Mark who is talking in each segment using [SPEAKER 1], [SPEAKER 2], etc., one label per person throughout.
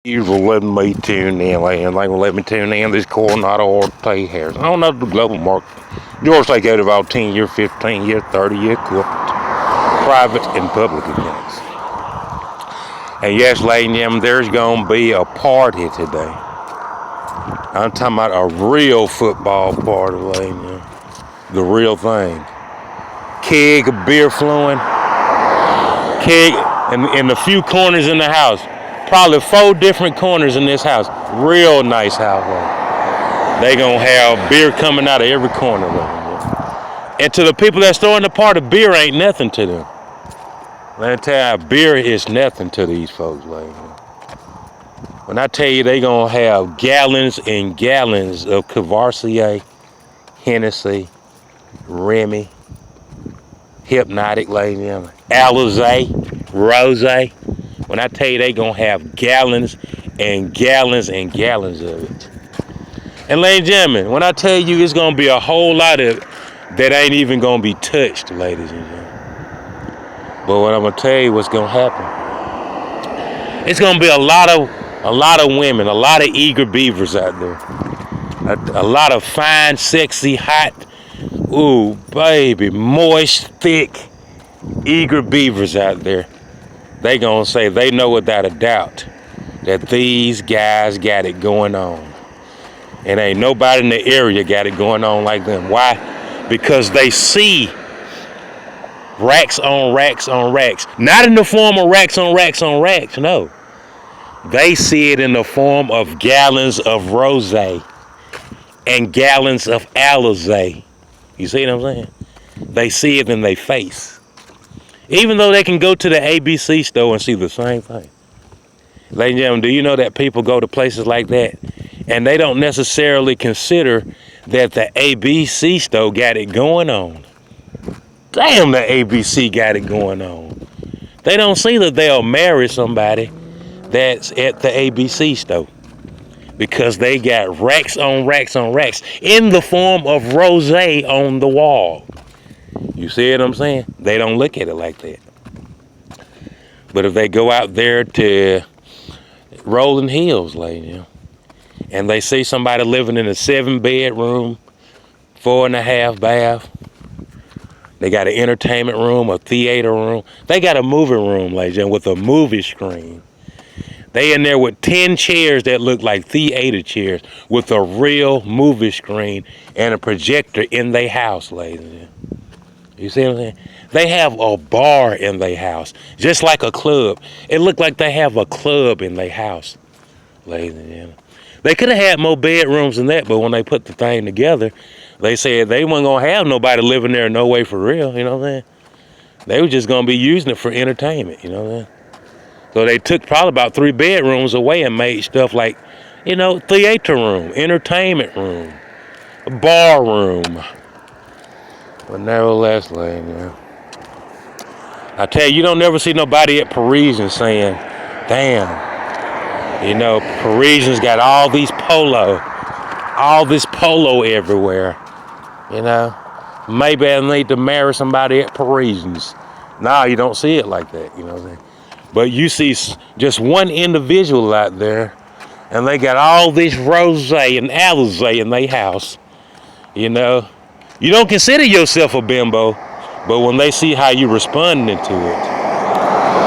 [SPEAKER 1] You will let me tune in, and they will let me tune in this Coronado Orte Harris. I don't know the global market. Yours they go to about 10-year, 15-year, 30-year corporate, private, and public accounts. And yes, ladies and gentlemen, there's going to be a party today. I'm talking about a real football party, ladies and gentlemen. The real thing. Keg of beer flowing. Keg in the few corners in the house. Probably 4 different corners in this house. Real nice house. They gonna have beer coming out of every corner. And to the people that's throwing the party, beer ain't nothing to them. Let me tell you, beer is nothing to these folks. When I tell you they gonna have gallons and gallons of Cavassier, Hennessy, Remy, Hypnotic, Alizé, Rosé. When I tell you they gonna have gallons and gallons and gallons of it. And ladies and gentlemen, when I tell you it's gonna be a whole lot of it that ain't even gonna be touched, ladies and gentlemen. But what I'm gonna tell you what's gonna happen. It's gonna be a lot of women, a lot of eager beavers out there. A lot of fine, sexy, hot, ooh, baby, moist, thick, eager beavers out there. They gonna say they know without a doubt that these guys got it going on. And ain't nobody in the area got it going on like them. Why? Because they see racks on racks on racks. Not in the form of racks on racks on racks, no. They see it in the form of gallons of rosé and gallons of Alizé. You see what I'm saying? They see it in their face. Even though they can go to the ABC store and see the same thing. Ladies and gentlemen, do you know that people go to places like that and they don't necessarily consider that the ABC store got it going on? Damn, the ABC got it going on. They don't see that they'll marry somebody that's at the ABC store because they got racks on racks on racks in the form of rosé on the wall. You see what I'm saying? They don't look at it like that. But if they go out there to Rolling Hills, and they see somebody living in a 7-bedroom, 4.5 bath, they got an entertainment room, a theater room. They got a movie room, with a movie screen. They in there with 10 chairs that look like theater chairs with a real movie screen and a projector in their house, ladies and gentlemen. You see what I'm saying? They have a bar in their house, just like a club. It looked like they have a club in their house, ladies and gentlemen. They could have had more bedrooms than that, but when they put the thing together, they said they weren't going to have nobody living there no way for real, you know what I'm saying? They were just going to be using it for entertainment, you know what I'm saying? So they took probably about 3 bedrooms away and made stuff like, theater room, entertainment room, a bar room. But nevertheless, I tell you, you don't never see nobody at Parisian saying, damn, Parisians got all this polo everywhere, Maybe I need to marry somebody at Parisians. No, you don't see it like that, you know what I'm saying? But you see just one individual out there, and they got all this rosé and Alizé in their house, You don't consider yourself a bimbo, but when they see how you responding to it,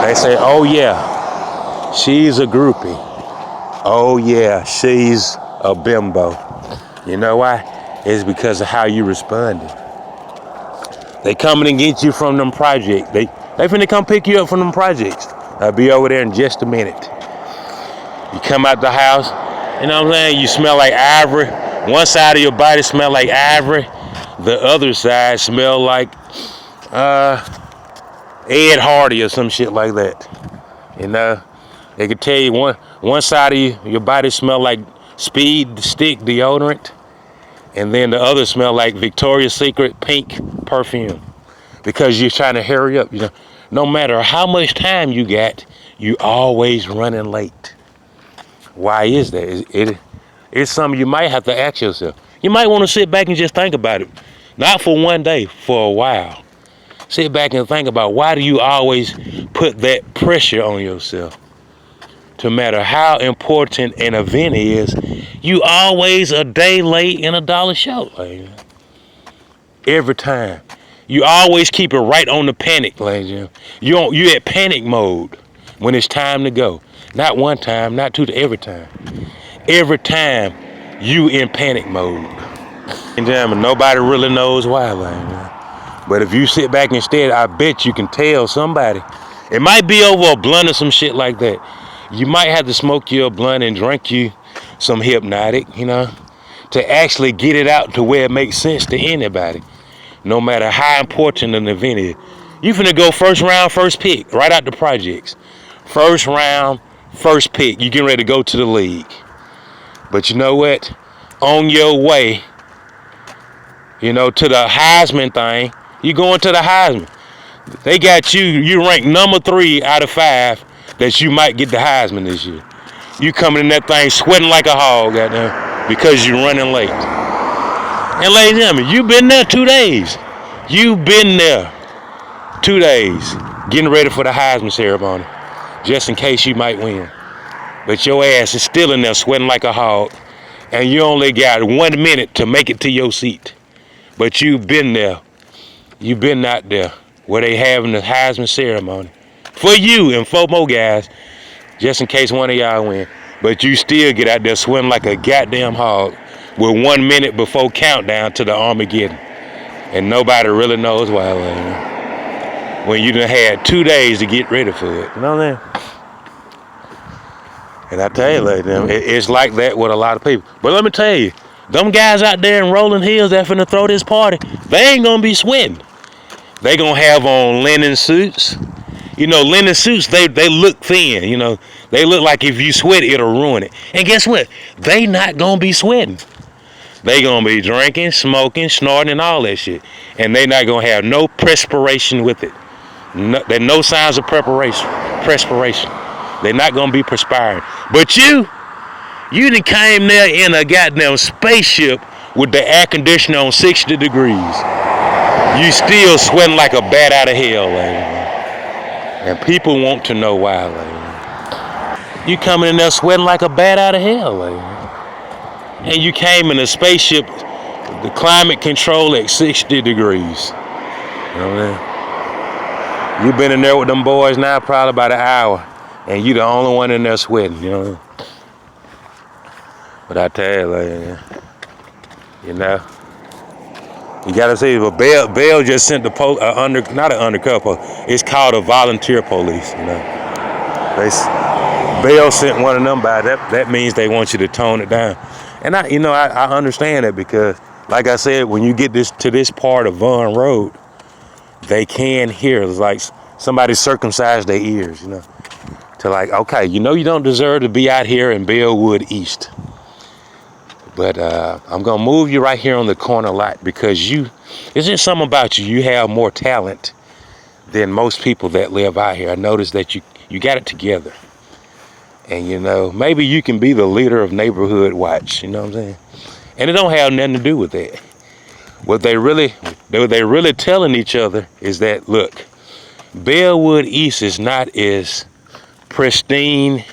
[SPEAKER 1] they say, oh yeah, she's a groupie. Oh yeah, she's a bimbo. You know why? It's because of how you responded. They coming and get you from them projects. They finna come pick you up from them projects. I'll be over there in just a minute. You come out the house, you know what I'm saying? You smell like ivory. One side of your body smell like ivory. The other side smell like Ed Hardy or some shit like that. They could tell you one side of your body smell like Speed Stick deodorant, and then the other smell like Victoria's Secret pink perfume, because you're trying to hurry up. No matter how much time you got, you always running late. Why is that? It's something you might have to ask yourself. You might want to sit back and just think about it. Not for one day, for a while. Sit back and think about, why do you always put that pressure on yourself no matter how important an event is, you always a day late and a dollar short. Like, every time. You always keep it right on the panic, ladies. You at panic mode when it's time to go. Not one time, not two, every time. Every time you in panic mode. And nobody really knows why, ladies. But if you sit back instead, I bet you can tell somebody. It might be over a blunt or some shit like that. You might have to smoke you a blunt and drink you some hypnotic, to actually get it out to where it makes sense to anybody. No matter how important an event is. You finna go first round, first pick, right out the projects. First round, first pick. You getting ready to go to the league. But you know what? On your way, to the Heisman thing, you going to the Heisman. They got you ranked number 3 out of 5 that you might get the Heisman this year. You coming in that thing sweating like a hog, goddamn, because you're running late. And ladies and gentlemen, you've been there 2 days. You've been there 2 days getting ready for the Heisman ceremony, just in case you might win. But your ass is still in there sweating like a hog, and you only got 1 minute to make it to your seat. But you've been there. You've been out there where they having the Heisman ceremony for you and 4 more guys, just in case one of y'all win. But you still get out there sweating like a goddamn hog with 1 minute before countdown to the Armageddon. And nobody really knows why, when you done had 2 days to get ready for it. You know what I'm saying? And I tell you, it's like that with a lot of people. But let me tell you, them guys out there in Rolling Hills that finna throw this party, they ain't gonna be sweating. They gonna have on linen suits. Linen suits, they look thin, They look like if you sweat, it'll ruin it. And guess what? They not gonna be sweating. They gonna be drinking, smoking, snorting, and all that shit. And they not gonna have no perspiration with it. There's no signs of perspiration. They're not gonna be perspiring. But you done came there in a goddamn spaceship with the air conditioner on 60 degrees. You still sweating like a bat out of hell, lady. And people want to know why, lady. You coming in there sweating like a bat out of hell, lady. And you came in a spaceship, the climate control at 60 degrees. You know what I mean? You've been in there with them boys now probably about an hour, and you the only one in there sweating, you know. But I tell you, lady, you gotta see, but Bell just sent the not an undercover, it's called a volunteer police, Bell sent one of them by. That means they want you to tone it down. And I understand that, because like I said, when you get to this part of Vaughn Road, they can hear. It's like somebody circumcised their ears, to like, okay, you don't deserve to be out here in Bellwood East. But I'm going to move you right here on the corner lot, because it's just something about you. You have more talent than most people that live out here. I noticed that you got it together. And, maybe you can be the leader of Neighborhood Watch, you know what I'm saying? And it don't have nothing to do with that. What they really telling each other is that, look, Bellwood East is not as pristine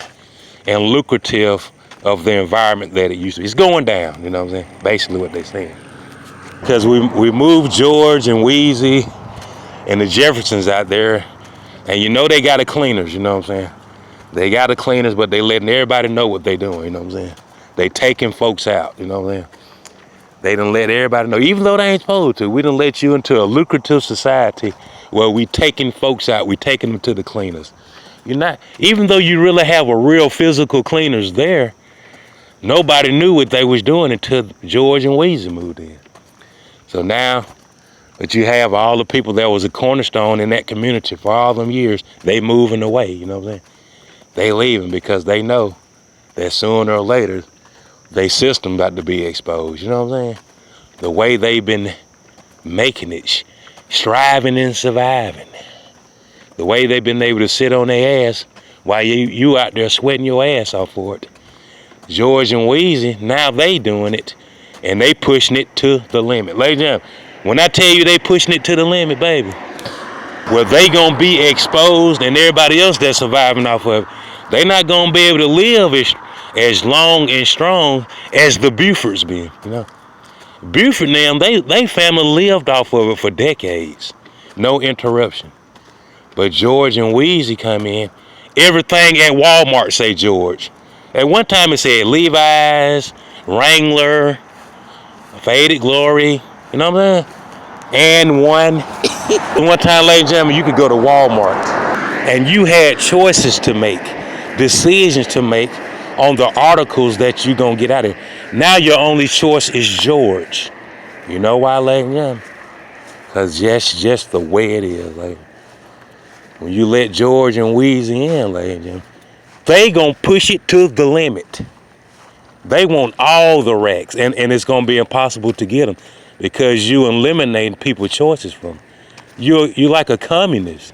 [SPEAKER 1] and lucrative of the environment that it used to be. It's going down, you know what I'm saying? Basically what they're saying. Because we moved George and Wheezy and the Jeffersons out there, and they got the cleaners, you know what I'm saying? They got the cleaners, but they letting everybody know what they doing, you know what I'm saying? They taking folks out, you know what I'm saying? They done let everybody know, even though they ain't supposed to. We done let you into a lucrative society where we taking folks out, we taking them to the cleaners. Even though you really have a real physical cleaners there, nobody knew what they was doing until George and Weezy moved in. So now that you have all the people that was a cornerstone in that community for all them years, they moving away, you know what I'm saying? They leaving because they know that sooner or later, their system about to be exposed, you know what I'm saying? The way they've been making it, striving and surviving. The way they've been able to sit on their ass while you out there sweating your ass off for it. George and Wheezy, now they doing it, and they pushing it to the limit. Ladies and gentlemen, when I tell you they pushing it to the limit, baby, well, they gonna be exposed, and everybody else that's surviving off of it, They're not gonna be able to live as long and strong as the Bufords been. You know, Buford now, they family lived off of it for decades, no interruption. But George and Wheezy come in, everything at Walmart say George. At one time it said Levi's, Wrangler, Faded Glory, you know what I'm saying? And one time, ladies and gentlemen, you could go to Walmart and you had choices to make, decisions to make on the articles that you're gonna get out of it. Now your only choice is George. You know why, ladies and gentlemen? Because that's just the way it is, ladies. When you let George and Wheezy in, ladies and gentlemen, they gonna push it to the limit. They want all the racks, and it's gonna be impossible to get them because you eliminate people's choices from them. You're like a communist.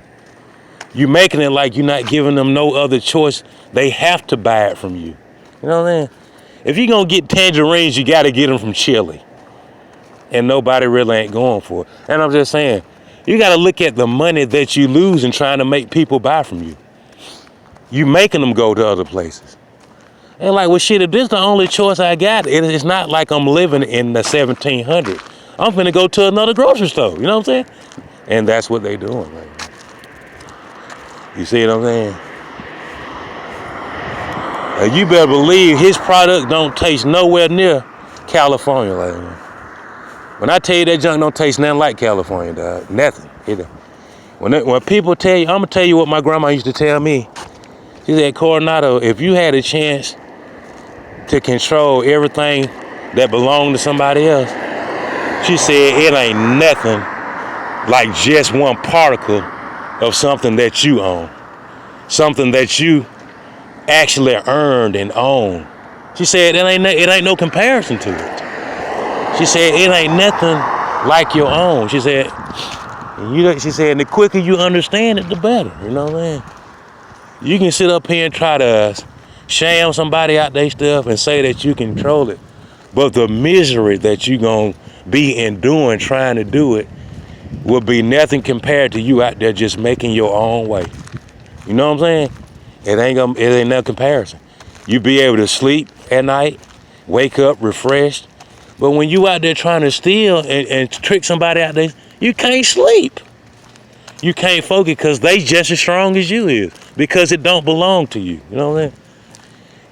[SPEAKER 1] You making it like you're not giving them no other choice. They have to buy it from you. You know what I'm saying? If you're gonna get tangerines, you gotta get them from Chile. And nobody really ain't going for it. And I'm just saying, you gotta look at the money that you lose in trying to make people buy from you. You making them go to other places. And like, well, shit, if this is the only choice I got, it's not like I'm living in the 1700s. I'm finna go to another grocery store. You know what I'm saying? And that's what they doing right now. You see what I'm saying? You better believe his product don't taste nowhere near California, like that. When I tell you that junk don't taste nothing like California, dog, nothing. When people tell you, I'm gonna tell you what my grandma used to tell me. She said, Coronado, if you had a chance to control everything that belonged to somebody else, she said it ain't nothing like just one particle of something that you own, something that you actually earned and owned. She said it ain't no comparison to it. She said it ain't nothing like your own. She said, the quicker you understand it, the better. You know what I mean? You can sit up here and try to sham somebody out their stuff and say that you control it, but the misery that you gonna be enduring trying to do it will be nothing compared to you out there just making your own way. You know what I'm saying? It ain't no comparison. You be able to sleep at night, wake up refreshed, but when you out there trying to steal and trick somebody out there, you can't sleep. You can't focus because they just as strong as you is because it don't belong to you. You know what I'm saying?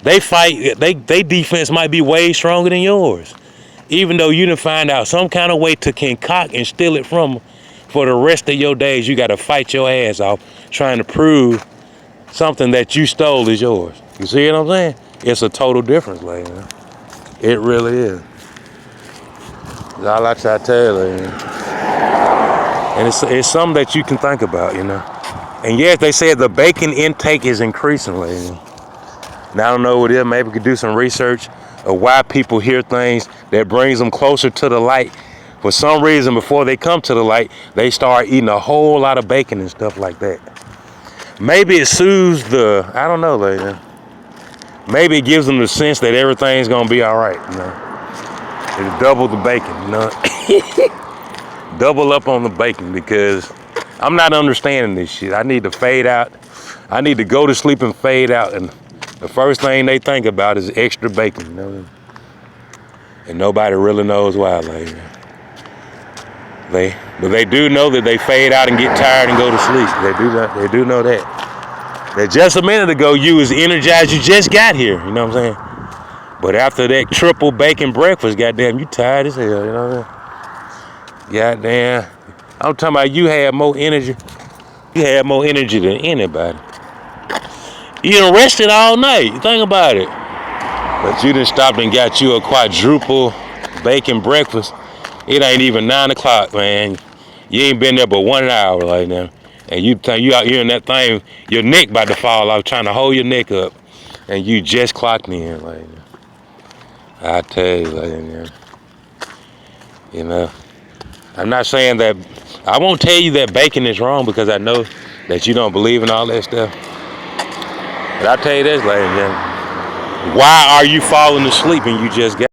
[SPEAKER 1] They fight, they defense might be way stronger than yours. Even though you done find out some kind of way to concoct and steal it from them, for the rest of your days, you got to fight your ass off trying to prove something that you stole is yours. You see what I'm saying? It's a total difference, lady. It really is. That's all I try to tell you, lady. And it's something that you can think about, you know. And yes, they said the bacon intake is increasing, lady. Now I don't know what it is. Maybe we could do some research of why people hear things that brings them closer to the light. For some reason, before they come to the light, they start eating a whole lot of bacon and stuff like that. Maybe it soothes I don't know, lady. Maybe it gives them the sense that everything's gonna be all right, you know. It'll double the bacon, you know. Double up on the bacon because I'm not understanding this shit. I need to fade out. I need to go to sleep and fade out. And the first thing they think about is extra bacon, you know. And nobody really knows why, lady. But they do know that they fade out and get tired and go to sleep. They do know that. That just a minute ago you was energized, you just got here, you know what I'm saying? But after that triple bacon breakfast, goddamn, you tired as hell, you know what I'm saying? Goddamn. I'm talking about you had more energy. You had more energy than anybody. You done rested all night, think about it. But you done stopped and got you a quadruple bacon breakfast. It ain't even 9 o'clock, man. You ain't been there but 1 hour right now. And you out here in that thing, your neck about to fall off, trying to hold your neck up. And you just clocked in, like, I tell you, like, you know. I'm not saying that, I won't tell you that bacon is wrong because I know that you don't believe in all that stuff. But I'll tell you this, ladies and gentlemen. Why are you falling asleep and you just got